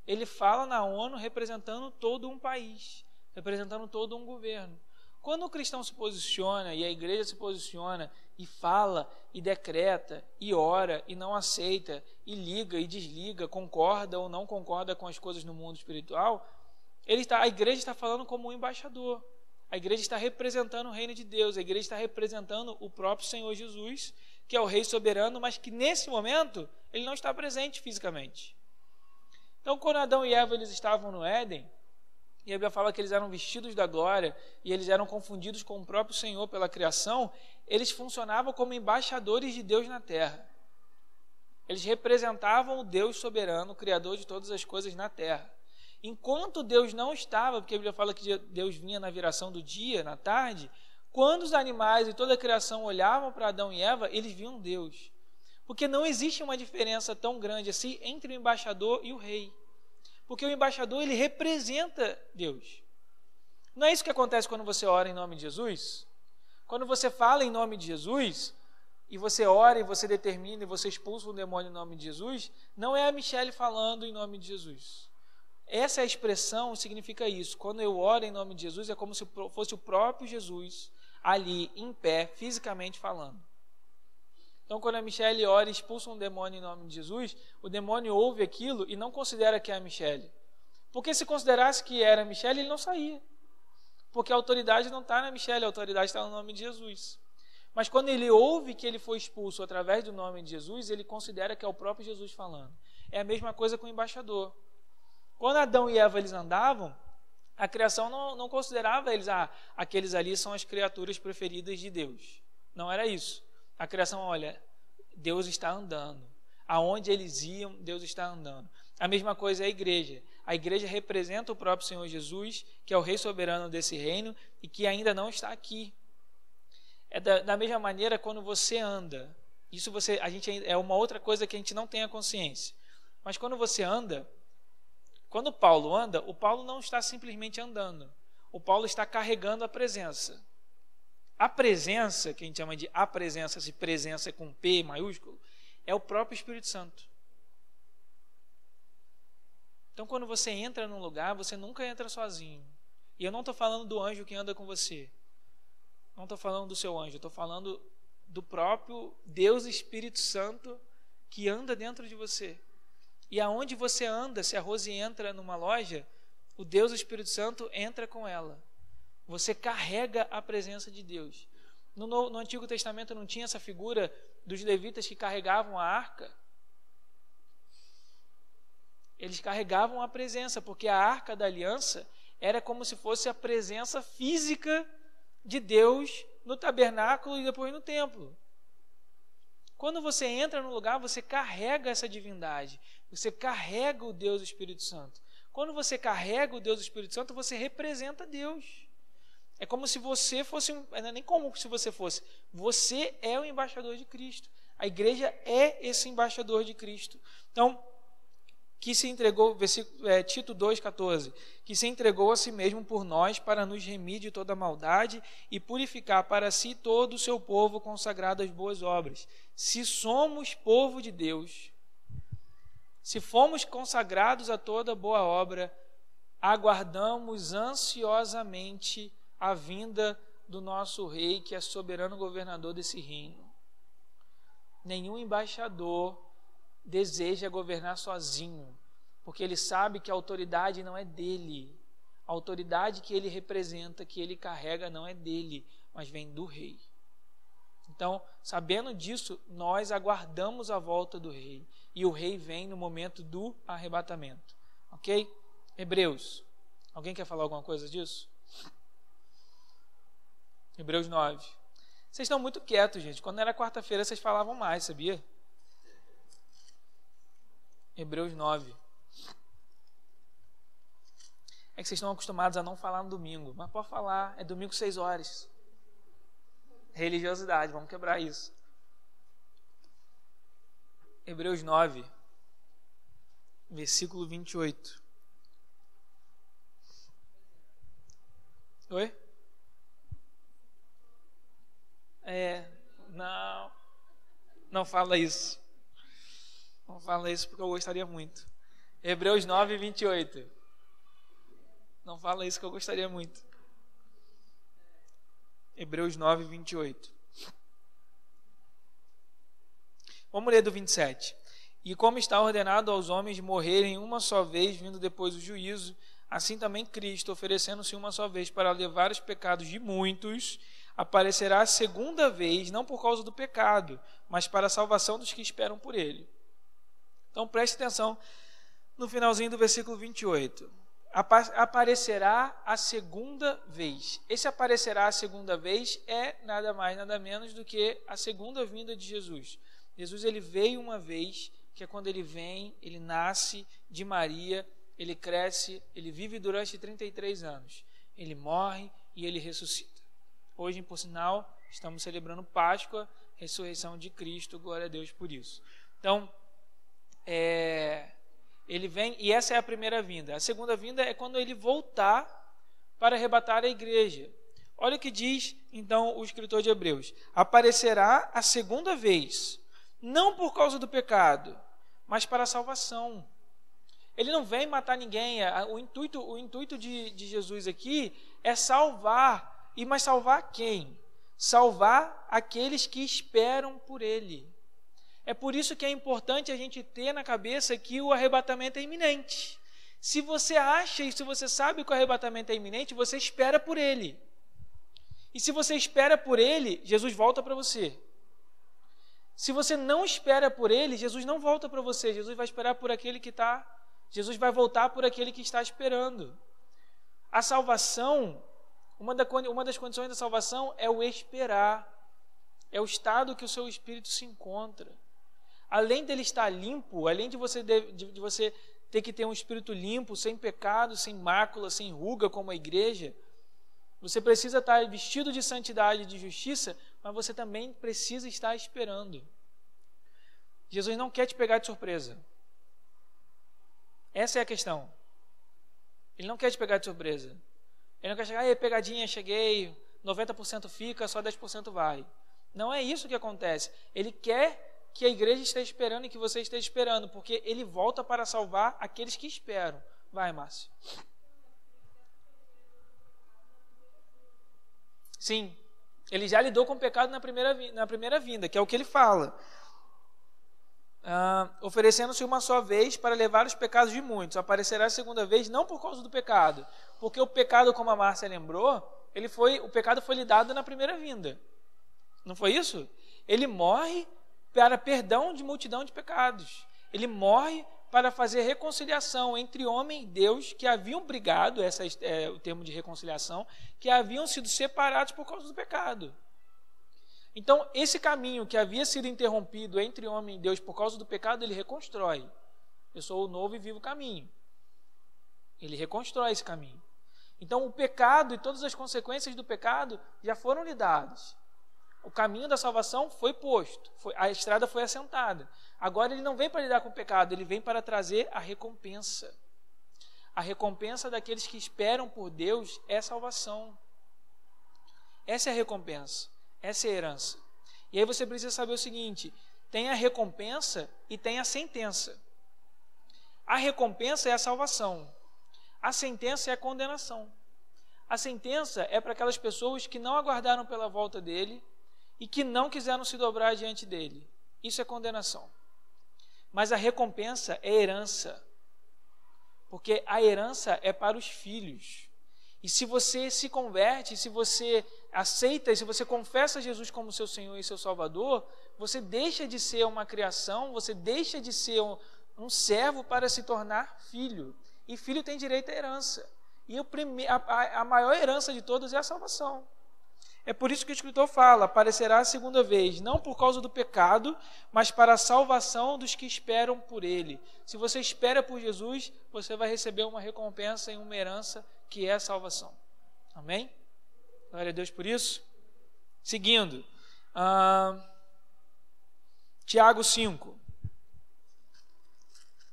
ele fala na ONU representando todo um país, representando todo um governo. Quando o cristão se posiciona e a igreja se posiciona e fala e decreta e ora e não aceita e liga e desliga, concorda ou não concorda com as coisas no mundo espiritual, a igreja está falando como um embaixador. A igreja está representando o reino de Deus, a igreja está representando o próprio Senhor Jesus, que é o Rei soberano, mas que nesse momento ele não está presente fisicamente. Então, quando Adão e Eva eles estavam no Éden, e a Bíblia fala que eles eram vestidos da glória e eles eram confundidos com o próprio Senhor pela criação, eles funcionavam como embaixadores de Deus na terra. Eles representavam o Deus soberano, o Criador de todas as coisas na terra. Enquanto Deus não estava, porque a Bíblia fala que Deus vinha na viração do dia, na tarde, quando os animais e toda a criação olhavam para Adão e Eva, eles viam Deus. Porque não existe uma diferença tão grande assim entre o embaixador e o rei. Porque o embaixador, ele representa Deus. Não é isso que acontece quando você ora em nome de Jesus? Quando você fala em nome de Jesus, e você ora, e você determina, e você expulsa um demônio em nome de Jesus, não é a Michele falando em nome de Jesus. Essa expressão significa isso. Quando eu oro em nome de Jesus, é como se fosse o próprio Jesus ali, em pé, fisicamente falando. Então, quando a Michele ora e expulsa um demônio em nome de Jesus, o demônio ouve aquilo e não considera que é a Michele. Porque se considerasse que era a Michele, ele não saía. Porque a autoridade não está na Michele, a autoridade está no nome de Jesus. Mas quando ele ouve que ele foi expulso através do nome de Jesus, ele considera que é o próprio Jesus falando. É a mesma coisa com o embaixador. Quando Adão e Eva eles andavam, a criação não considerava eles, aqueles ali são as criaturas preferidas de Deus. Não era isso. A criação, olha, Deus está andando. Aonde eles iam, Deus está andando. A mesma coisa é a igreja. A igreja representa o próprio Senhor Jesus, que é o Rei soberano desse reino e que ainda não está aqui. É da mesma maneira quando você anda. Isso é uma outra coisa que a gente não tem a consciência. Mas quando você anda, quando Paulo anda, o Paulo não está simplesmente andando. O Paulo está carregando a presença. A presença, que a gente chama de a presença, se presença é com P maiúsculo, é o próprio Espírito Santo. Então, quando você entra num lugar, você nunca entra sozinho. E eu não estou falando do anjo que anda com você. Não estou falando do seu anjo. Estou falando do próprio Deus Espírito Santo que anda dentro de você. E aonde você anda, se a Rose entra numa loja, o Deus Espírito Santo entra com ela. Você carrega a presença de Deus. No Antigo Testamento não tinha essa figura dos levitas que carregavam a arca. Eles carregavam a presença, porque a arca da aliança era como se fosse a presença física de Deus no tabernáculo e depois no templo. Quando você entra no lugar, você carrega essa divindade. Você carrega o Deus Espírito Santo. Quando você carrega o Deus Espírito Santo, você representa Deus. É como se você fosse, não é nem como se você fosse. Você é o embaixador de Cristo. A igreja é esse embaixador de Cristo. Então, que se entregou, Tito 2,14, que se entregou a si mesmo por nós para nos remir de toda maldade e purificar para si todo o seu povo consagrado às boas obras. Se somos povo de Deus, se fomos consagrados a toda boa obra, aguardamos ansiosamente a vinda do nosso rei, que é soberano governador desse reino. Nenhum embaixador deseja governar sozinho, porque ele sabe que a autoridade não é dele. A autoridade que ele representa, que ele carrega, não é dele, mas vem do rei. Então, sabendo disso, nós aguardamos a volta do rei. E o rei vem no momento do arrebatamento. Ok? Hebreus. Alguém quer falar alguma coisa disso? Hebreus 9. Vocês estão muito quietos, gente. Quando era quarta-feira, vocês falavam mais, sabia? Hebreus 9. É que vocês estão acostumados a não falar no domingo. Mas pode falar. É domingo 6 horas. Religiosidade. Vamos quebrar isso. Hebreus 9. Versículo 28. Oi? Não fala isso. Não fala isso porque eu gostaria muito. Hebreus 9, 28. Não fala isso que eu gostaria muito. Hebreus 9, 28. Vamos ler do 27. E como está ordenado aos homens morrerem uma só vez, vindo depois o juízo, assim também Cristo, oferecendo-se uma só vez para levar os pecados de muitos, aparecerá a segunda vez, não por causa do pecado, mas para a salvação dos que esperam por ele. Então preste atenção no finalzinho do versículo 28. Aparecerá a segunda vez. Esse aparecerá a segunda vez é nada mais, nada menos do que a segunda vinda de Jesus. Jesus ele veio uma vez, que é quando ele vem, ele nasce de Maria, ele cresce, ele vive durante 33 anos. Ele morre e ele ressuscita. Hoje, por sinal, estamos celebrando Páscoa, ressurreição de Cristo, glória a Deus por isso. Então, ele vem, e essa é a primeira vinda. A segunda vinda é quando ele voltar para arrebatar a igreja. Olha o que diz, então, o escritor de Hebreus. Aparecerá a segunda vez, não por causa do pecado, mas para a salvação. Ele não vem matar ninguém. O intuito de Jesus aqui é salvar. Mas salvar quem? Salvar aqueles que esperam por Ele. É por isso que é importante a gente ter na cabeça que o arrebatamento é iminente. Se você acha e se você sabe que o arrebatamento é iminente, você espera por Ele. E se você espera por Ele, Jesus volta para você. Se você não espera por Ele, Jesus não volta para você. Jesus vai esperar por aquele que está. Jesus vai voltar por aquele que está esperando. A salvação, uma das condições da salvação é o esperar. É o estado que o seu espírito se encontra. Além dele estar limpo, além de você ter que ter um espírito limpo, sem pecado, sem mácula, sem ruga, como a igreja, você precisa estar vestido de santidade e de justiça, mas você também precisa estar esperando. Jesus não quer te pegar de surpresa. Essa é a questão. Ele não quer te pegar de surpresa. Ele não quer chegar, pegadinha, cheguei, 90% fica, só 10% vai. Não é isso que acontece. Ele quer que a igreja esteja esperando e que você esteja esperando, porque Ele volta para salvar aqueles que esperam. Vai, Márcio. Sim, Ele já lidou com o pecado na primeira vinda, que é o que Ele fala. Oferecendo-se uma só vez para levar os pecados de muitos. Aparecerá a segunda vez, não por causa do pecado, porque o pecado, como a Márcia lembrou, o pecado foi lidado na primeira vinda. Não foi isso? Ele morre para perdão de multidão de pecados. Ele morre para fazer reconciliação entre homem e Deus, que haviam brigado, esse é o termo de reconciliação, que haviam sido separados por causa do pecado. Então, esse caminho que havia sido interrompido entre homem e Deus por causa do pecado, Ele reconstrói. Eu sou o novo e vivo caminho. Ele reconstrói esse caminho. Então, o pecado e todas as consequências do pecado já foram lidadas. O caminho da salvação foi posto, a estrada foi assentada. Agora Ele não vem para lidar com o pecado, Ele vem para trazer a recompensa. A recompensa daqueles que esperam por Deus é salvação. Essa é a recompensa. Essa é a herança. E aí você precisa saber o seguinte: tem a recompensa e tem a sentença. A recompensa é a salvação. A sentença é a condenação. A sentença é para aquelas pessoas que não aguardaram pela volta dele e que não quiseram se dobrar diante dele. Isso é condenação. Mas a recompensa é herança. Porque a herança é para os filhos. E se você se converte, se você aceita e se você confessa Jesus como seu Senhor e seu Salvador, você deixa de ser uma criação, você deixa de ser um servo para se tornar filho. E filho tem direito à herança. E a maior herança de todas é a salvação. É por isso que o escritor fala, aparecerá a segunda vez, não por causa do pecado, mas para a salvação dos que esperam por Ele. Se você espera por Jesus, você vai receber uma recompensa e uma herança que é a salvação. Amém? Glória a Deus por isso. Seguindo, Tiago 5,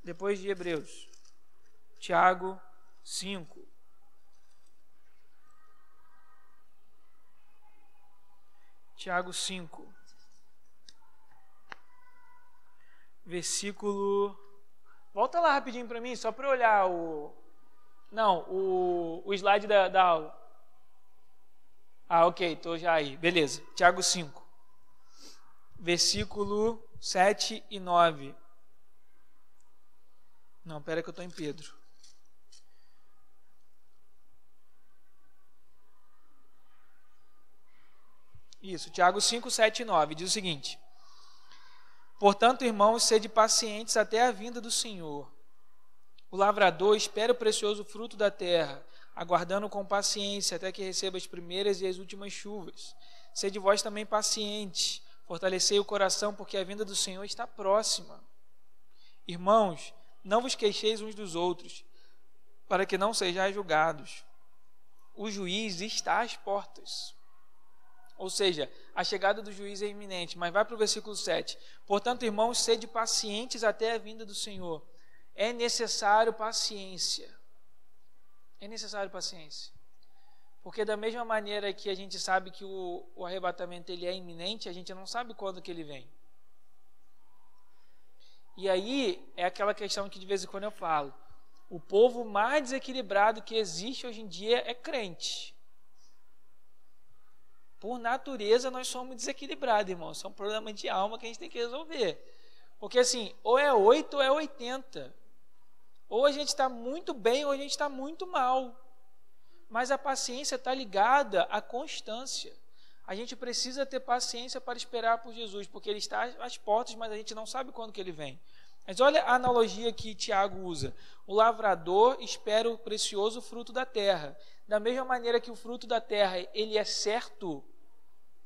depois de Hebreus. Tiago 5. Tiago 5, versículo... Volta lá rapidinho para mim, só para eu olhar o slide da aula. Ok, estou já aí. Beleza. Tiago 5, versículo 7 e 9. Não, espera que eu estou em Pedro. Isso, Tiago 5, 7 e 9, diz o seguinte: portanto, irmãos, sede pacientes até a vinda do Senhor. O lavrador espera o precioso fruto da terra, aguardando com paciência até que receba as primeiras e as últimas chuvas. Sede vós também pacientes, fortalecei o coração, porque a vinda do Senhor está próxima. Irmãos, não vos queixeis uns dos outros, para que não sejais julgados. O juiz está às portas. Ou seja, a chegada do juiz é iminente. Mas vai para o versículo 7. Portanto, irmãos, sede pacientes até a vinda do Senhor. É necessário paciência. É necessário paciência. Porque da mesma maneira que a gente sabe que o arrebatamento ele é iminente, a gente não sabe quando que ele vem. E aí é aquela questão que de vez em quando eu falo. O povo mais desequilibrado que existe hoje em dia é crente. Por natureza nós somos desequilibrados, irmão. Isso é um problema de alma que a gente tem que resolver. Porque assim, ou é 8 ou é 80. Ou a gente está muito bem ou a gente está muito mal. Mas a paciência está ligada à constância. A gente precisa ter paciência para esperar por Jesus, porque Ele está às portas, mas a gente não sabe quando que Ele vem. Mas olha a analogia que Tiago usa. O lavrador espera o precioso fruto da terra. Da mesma maneira que o fruto da terra, ele é certo,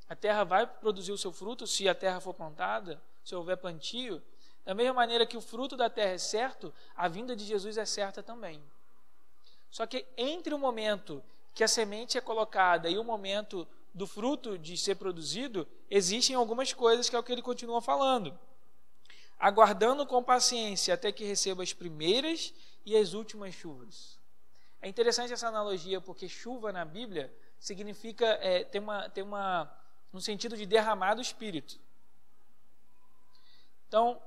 a terra vai produzir o seu fruto se a terra for plantada, se houver plantio. Da mesma maneira que o fruto da terra é certo, a vinda de Jesus é certa também. Só que entre o momento que a semente é colocada e o momento do fruto de ser produzido, existem algumas coisas que é o que ele continua falando. Aguardando com paciência até que receba as primeiras e as últimas chuvas. É interessante essa analogia, porque chuva na Bíblia significa, tem um sentido de derramar do Espírito. Então,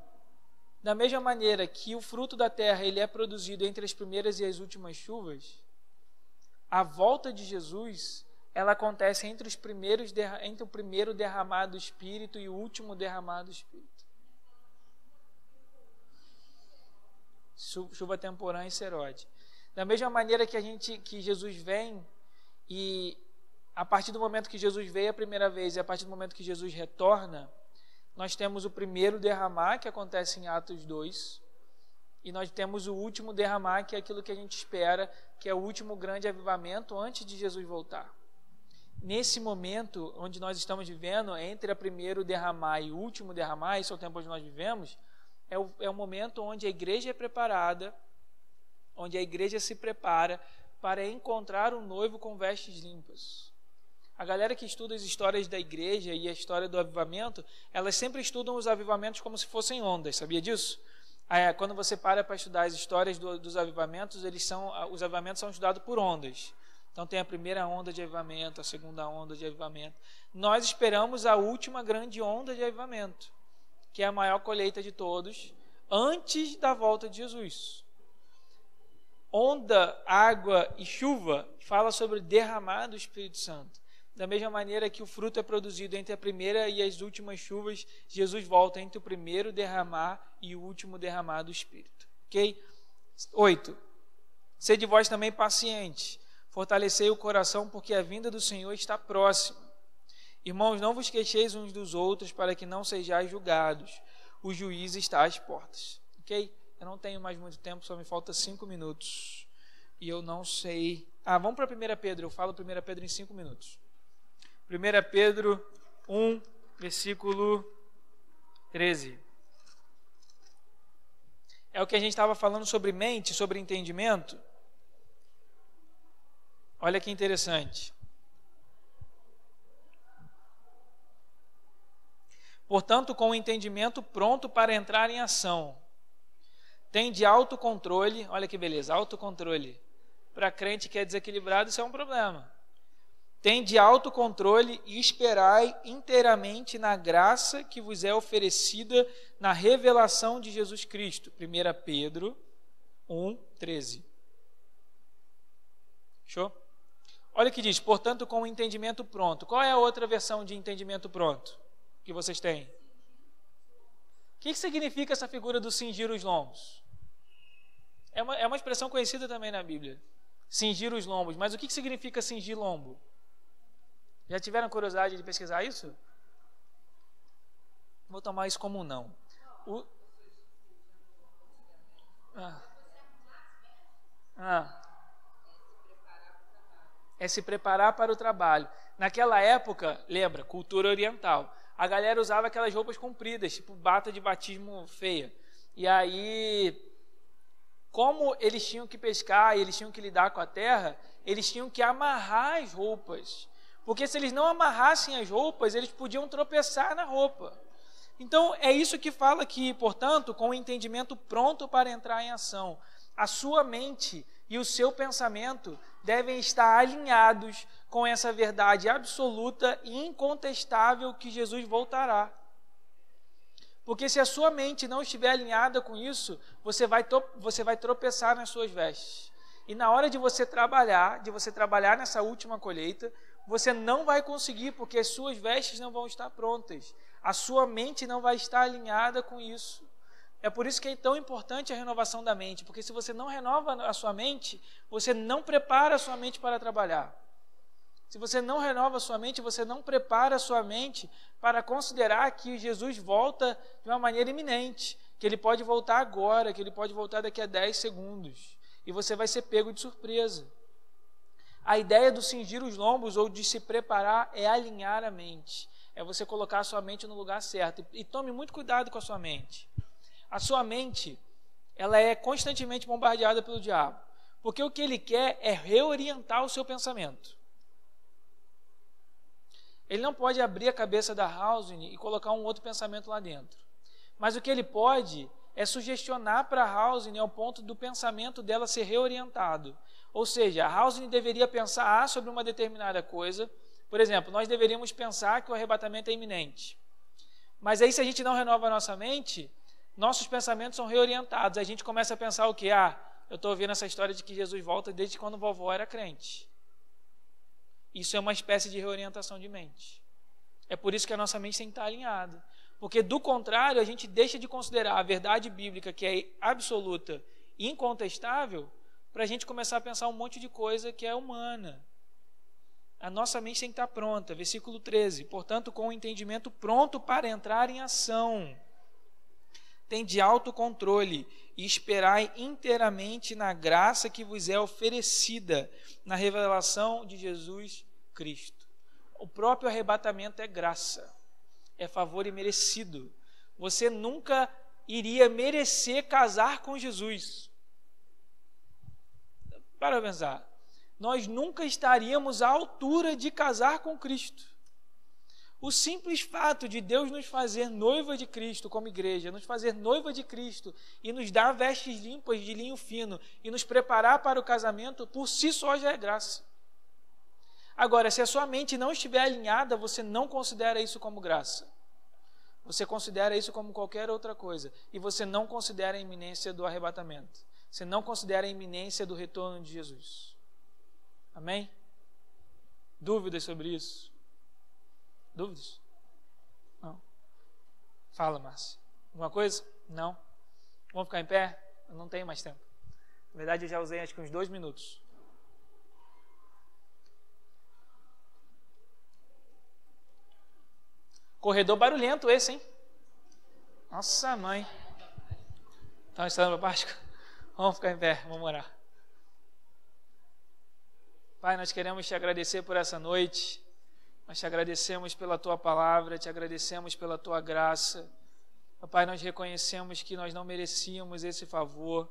da mesma maneira que o fruto da terra ele é produzido entre as primeiras e as últimas chuvas, a volta de Jesus ela acontece entre o primeiro derramar do Espírito e o último derramar do Espírito. Chuva temporã e serode. Da mesma maneira que Jesus vem e a partir do momento que Jesus veio a primeira vez e a partir do momento que Jesus retorna, nós temos o primeiro derramar, que acontece em Atos 2, e nós temos o último derramar, que é aquilo que a gente espera, que é o último grande avivamento antes de Jesus voltar. Nesse momento onde nós estamos vivendo, entre o primeiro derramar e o último derramar, esse é o tempo onde nós vivemos, é o momento onde a igreja é preparada, onde a igreja se prepara para encontrar um noivo com vestes limpas. A galera que estuda as histórias da igreja e a história do avivamento, elas sempre estudam os avivamentos como se fossem ondas, sabia disso? Quando você para estudar as histórias dos avivamentos, os avivamentos são estudados por ondas. Então tem a primeira onda de avivamento, a segunda onda de avivamento. Nós esperamos a última grande onda de avivamento, que é a maior colheita de todos, antes da volta de Jesus. Onda, água e chuva fala sobre derramar do Espírito Santo. Da mesma maneira que o fruto é produzido entre a primeira e as últimas chuvas, Jesus volta entre o primeiro derramar e o último derramar do Espírito. Ok? 8. Sede vós também pacientes, fortalecei o coração, porque a vinda do Senhor está próxima. Irmãos, não vos queixeis uns dos outros, para que não sejais julgados. O juiz está às portas. Ok? Eu não tenho mais muito tempo, só me falta 5 minutos. E eu não sei... vamos para 1 Pedro. Eu falo 1 Pedro em 5 minutos. 1 Pedro 1, versículo 13. É o que a gente estava falando sobre mente, sobre entendimento. Olha que interessante. Portanto, com o entendimento pronto para entrar em ação. Tende autocontrole, olha que beleza, autocontrole. Para crente que é desequilibrado, isso é um problema. Tende autocontrole e esperai inteiramente na graça que vos é oferecida na revelação de Jesus Cristo. 1 Pedro 1, 13. Show? Olha o que diz, portanto, com o entendimento pronto. Qual é a outra versão de entendimento pronto que vocês têm? O que significa essa figura do cingir os lombos? É uma expressão conhecida também na Bíblia. Cingir os lombos. Mas o que significa cingir lombo? Já tiveram curiosidade de pesquisar isso? Vou tomar isso como um não. É se preparar para o trabalho. Naquela época, lembra, cultura oriental. A galera usava aquelas roupas compridas, tipo bata de batismo feia. E aí, como eles tinham que pescar e eles tinham que lidar com a terra, eles tinham que amarrar as roupas. Porque se eles não amarrassem as roupas, eles podiam tropeçar na roupa. Então, é isso que fala aqui, portanto, com o entendimento pronto para entrar em ação. A sua mente e o seu pensamento devem estar alinhados com essa verdade absoluta e incontestável que Jesus voltará. Porque se a sua mente não estiver alinhada com isso, você vai tropeçar nas suas vestes. E na hora de você trabalhar nessa última colheita, você não vai conseguir, porque as suas vestes não vão estar prontas. A sua mente não vai estar alinhada com isso. É por isso que é tão importante a renovação da mente, porque se você não renova a sua mente, você não prepara a sua mente para trabalhar. Se você não renova a sua mente, você não prepara a sua mente para considerar que Jesus volta de uma maneira iminente, que ele pode voltar agora, que ele pode voltar daqui a 10 segundos, e você vai ser pego de surpresa. A ideia do cingir os lombos ou de se preparar é alinhar a mente, é você colocar a sua mente no lugar certo. E tome muito cuidado com a sua mente. A sua mente, ela é constantemente bombardeada pelo diabo, porque o que ele quer é reorientar o seu pensamento. Ele não pode abrir a cabeça da Housing e colocar um outro pensamento lá dentro. Mas o que ele pode é sugestionar para a Housing ao ponto do pensamento dela ser reorientado. Ou seja, a Housing deveria pensar sobre uma determinada coisa. Por exemplo, nós deveríamos pensar que o arrebatamento é iminente. Mas aí, se a gente não renova a nossa mente, nossos pensamentos são reorientados. A gente começa a pensar o quê? Eu estou ouvindo essa história de que Jesus volta desde quando vovó era crente. Isso é uma espécie de reorientação de mente. É por isso que a nossa mente tem que estar alinhada. Porque, do contrário, a gente deixa de considerar a verdade bíblica, que é absoluta e incontestável, para a gente começar a pensar um monte de coisa que é humana. A nossa mente tem que estar pronta. Versículo 13. Portanto, com o entendimento pronto para entrar em ação, tende autocontrole e esperai inteiramente na graça que vos é oferecida na revelação de Jesus Cristo. O próprio arrebatamento é graça, é favor imerecido. Você nunca iria merecer casar com Jesus. Para pensar, nós nunca estaríamos à altura de casar com Cristo. O simples fato de Deus nos fazer noiva de Cristo como igreja, nos fazer noiva de Cristo e nos dar vestes limpas de linho fino e nos preparar para o casamento, por si só já é graça. Agora, se a sua mente não estiver alinhada, você não considera isso como graça. Você considera isso como qualquer outra coisa. E você não considera a iminência do arrebatamento. Você não considera a iminência do retorno de Jesus. Amém? Dúvidas sobre isso? Dúvidas? Não. Fala, Márcia. Alguma coisa? Não. Vamos ficar em pé? Eu não tenho mais tempo. Na verdade, eu já usei acho que uns 2 minutos. Corredor barulhento esse, hein? Nossa, mãe. Estão estudando para Páscoa? Vamos ficar em pé, vamos orar. Pai, nós queremos te agradecer por essa noite. Nós te agradecemos pela Tua palavra, te agradecemos pela Tua graça. Pai, nós reconhecemos que nós não merecíamos esse favor,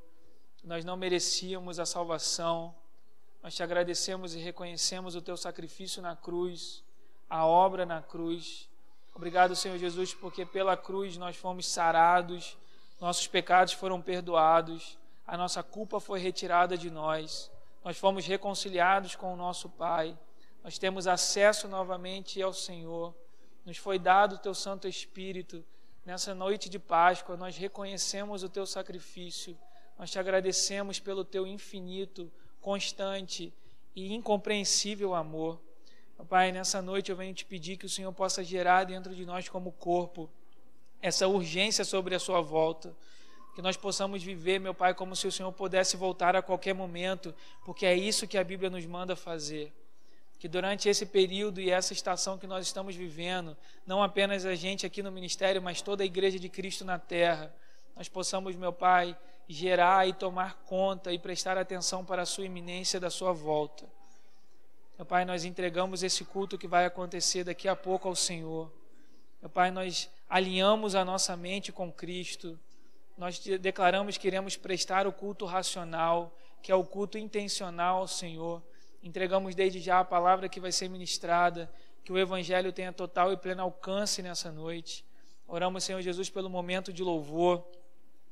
nós não merecíamos a salvação. Nós te agradecemos e reconhecemos o Teu sacrifício na cruz, a obra na cruz. Obrigado, Senhor Jesus, porque pela cruz nós fomos sarados, nossos pecados foram perdoados, a nossa culpa foi retirada de nós, nós fomos reconciliados com o nosso Pai. Nós temos acesso novamente ao Senhor. Nos foi dado o Teu Santo Espírito. Nessa noite de Páscoa, nós reconhecemos o Teu sacrifício. Nós te agradecemos pelo Teu infinito, constante e incompreensível amor. Pai, nessa noite eu venho te pedir que o Senhor possa gerar dentro de nós como corpo essa urgência sobre a Sua volta. Que nós possamos viver, meu Pai, como se o Senhor pudesse voltar a qualquer momento, porque é isso que a Bíblia nos manda fazer. Que durante esse período e essa estação que nós estamos vivendo, não apenas a gente aqui no ministério, mas toda a Igreja de Cristo na terra, nós possamos, meu Pai, gerar e tomar conta e prestar atenção para a sua iminência da sua volta. Meu Pai, nós entregamos esse culto que vai acontecer daqui a pouco ao Senhor. Meu Pai, nós alinhamos a nossa mente com Cristo. Nós declaramos que iremos prestar o culto racional, que é o culto intencional ao Senhor. Entregamos desde já a palavra que vai ser ministrada, que o Evangelho tenha total e pleno alcance nessa noite. Oramos, Senhor Jesus, pelo momento de louvor.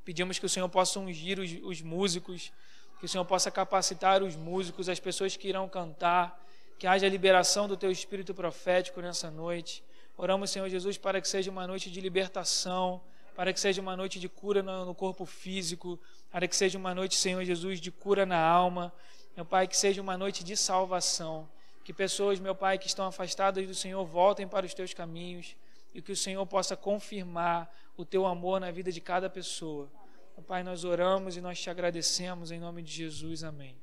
Pedimos que o Senhor possa ungir os músicos. Que o Senhor possa capacitar os músicos, as pessoas que irão cantar, que haja liberação do Teu Espírito profético nessa noite. Oramos, Senhor Jesus, para que seja uma noite de libertação, para que seja uma noite de cura no corpo físico, para que seja uma noite, Senhor Jesus, de cura na alma. Meu Pai, que seja uma noite de salvação. Que pessoas, meu Pai, que estão afastadas do Senhor voltem para os Teus caminhos e que o Senhor possa confirmar o Teu amor na vida de cada pessoa. Meu Pai, nós oramos e nós Te agradecemos em nome de Jesus. Amém.